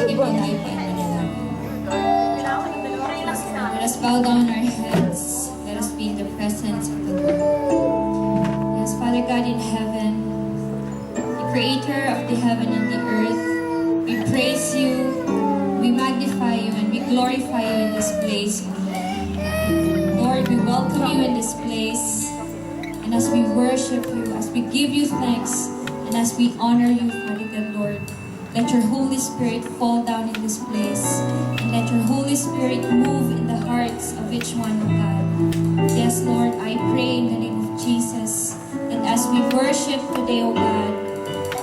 Sige po, let us bow down our heads. Let us be in the presence of the Lord. Yes, Father God in heaven, the creator of the heaven and the earth, we praise you, we magnify you, and we glorify you in this place, O Lord. Lord, we welcome you in this place. And as we worship you, as we give you thanks, and as we honor you, Father God, Lord, let your Holy Spirit fall down in this place. And let your Holy Spirit move in the hearts of each one, O God. Yes, Lord, I pray in the name of Jesus that as we worship today, O God,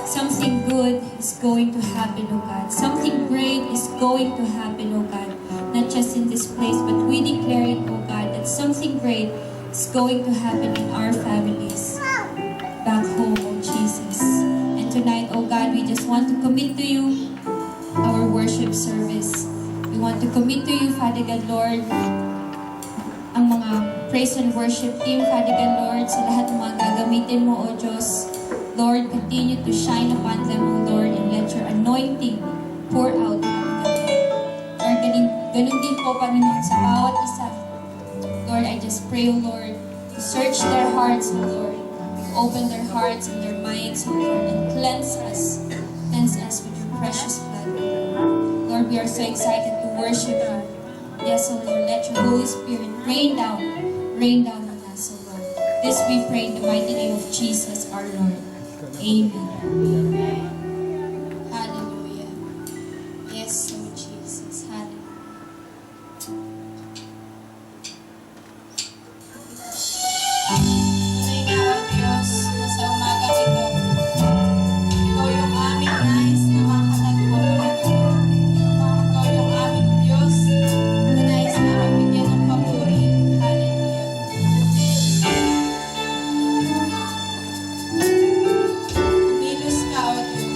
something good is going to happen, O God. Something great is going to happen, O God. Not just in this place, but we declare it, O God, that something great is going to happen in our families back home, O Jesus. And tonight, O God, we just want to commit to you our worship service. We want to commit to you, Father God, Lord, ang mga praise and worship team, Father God, Lord, sa lahat ng mga gagamitin mo, O Diyos. Lord, continue to shine upon them, O Lord, and let your anointing pour out, Father God. Lord, ganun din po, Panginoon, sa bawat isa. Lord, I just pray, O Lord, to search their hearts, O Lord, to open their hearts and their minds, O Lord, and cleanse us with your precious blood. Lord, we are so excited to worship you. Yes, O Lord, let your Holy Spirit rain down on us, O Lord. This we pray in the mighty name of Jesus, our Lord. Amen. Hallelujah. Yes, Lord Jesus. Hallelujah. Tunay na, O Diyos, na sa umagang ito, ikaw yung aming nais na makatagpo ulit. Ikaw yung aming Diyos na nais namin bigyan ng papuri. Hallelujah. Kumilos ka, O Diyos.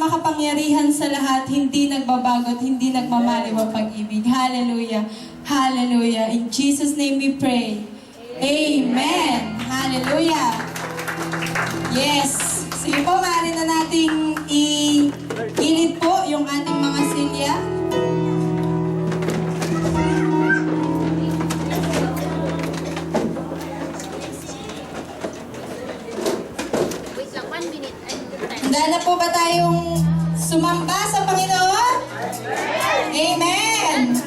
makapangyarihan sa lahat, hindi nagbabago at hindi nagmamaliw ang pag-ibig. Hallelujah. Hallelujah. In Jesus' name we pray. Amen. Hallelujah. Yes. Sige po, maaari na nating i-init po yung ating mga silya. Wait lang, 1 minute. Handa na po ba tayong sumamba sa Panginoon? Amen!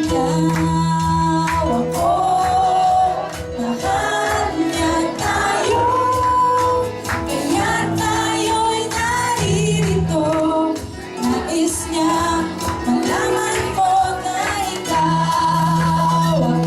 Ikaw ako, mahal niya tayo, kaya tayo'y naririto. Nais niya malaman mo na ikaw ako.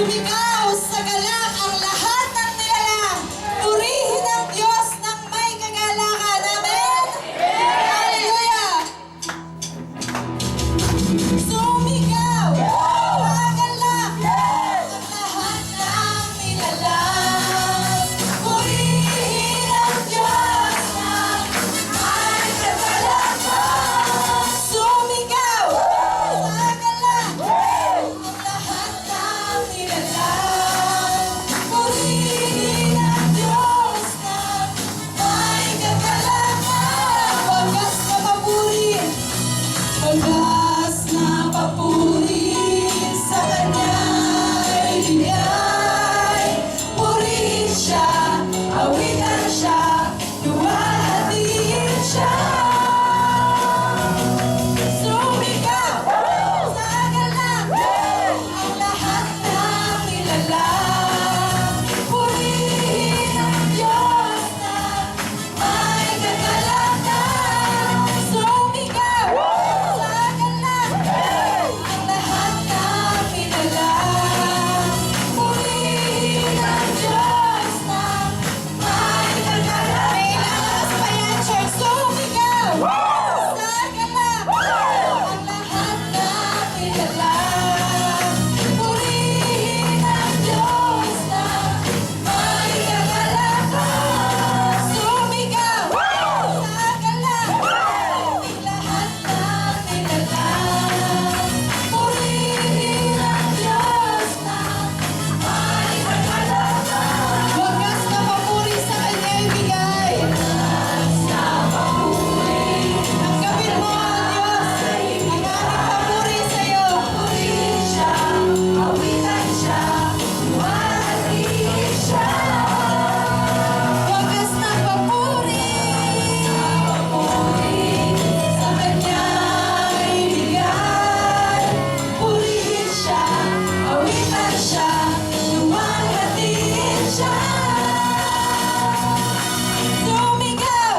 Sumigaw sa galak ang lahat ng nilalang. Purihin ang Diyos ng may kagalakan. Amen? Hallelujah! Sumigaw sa galak ang lahat ng nilalang. Purihin ang Diyos ng may kagalakan. Sumigaw sa galak ang lahat ng nilalang. Purihin ang Diyos ng may kagalakan. Wagas na papuri, wagas na papuri sa Kanya'y bigay. Purihin siya, awitan siya, luwalhatiin siya. Sumigaw sa galak ang lahat ng nilalang. Purihin ang Diyos ng may kagalakan. Sumigaw sa galak ang lahat ng nilalang. Purihin ang Diyos ng may kagalakan. May lakas pa yan, church. Sumigaw sa galak ang lahat ng nilalang. Purihin ang Diyos ng may kagalakan. Sumigaw sa galak ang lahat ng nilalang. Purihin ang Diyos ng may kagalakan. Wagas na papuri sa Kanya ibigay. Wagas na papuri. Tanggapin mo ang Diyos. Ang aming papuri sa'yo. Purihin siya, awitan siya, luwalhatiin siya. Wagas na papuri. Sa Kanya ibigay. Purihin siya, awitan siya, luwalhatiin siya. Sumigaw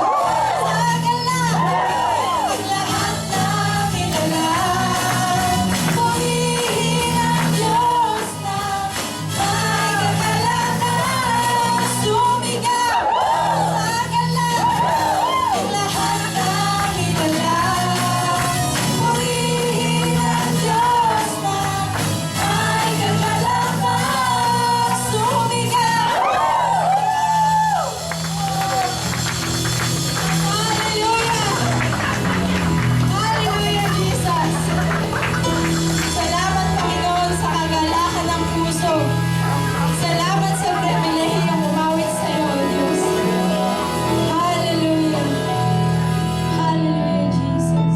sa galak ang lahat ng nilalang. Purihin ang Diyos ng may kagalakan. Sumigaw sa galak ang lahat ng nilalang. Purihin ang Diyos ng may kagalakan. Sumigaw! Hallelujah! Hallelujah, Jesus! Salamat, Panginoon, sa kagalakan ng puso. Salamat sa pribilehiyong umawit sa iyo, Diyos. Hallelujah! Hallelujah, Jesus.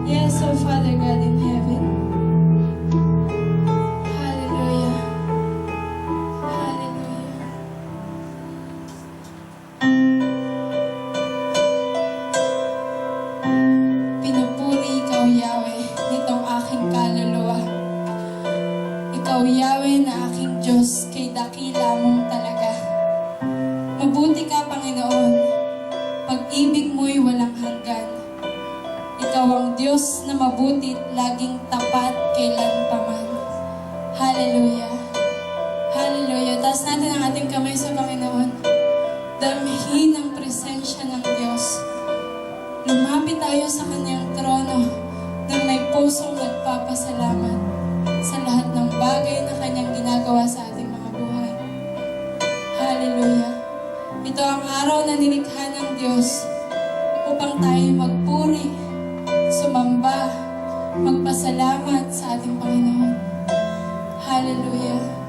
Yes, oh Father God in heaven. Hallelujah. Hallelujah. Pinupuri ikaw, Yahweh, nitong aking kaluluwa. Ikaw, Yahweh, na aking Diyos, kay dakila mong talaga. Mabuti ka, Panginoon, pag-ibig mo'y walang hanggan. Ikaw ang Diyos na mabuti at laging tapat kailan paman. Hallelujah. Hallelujah. Taas natin ang ating kamay sa Panginoon. Damhin ang presensya ng Diyos. Lumapit tayo sa Kanyang trono na may pusong nagpapasalamat sa lahat ng bagay na Kanyang ginagawa sa ating mga buhay. Hallelujah. Ito ang araw na nilikha ng Diyos upang tayo magpuri, sumamba, magpasalamat sa ating Panginoon. Hallelujah.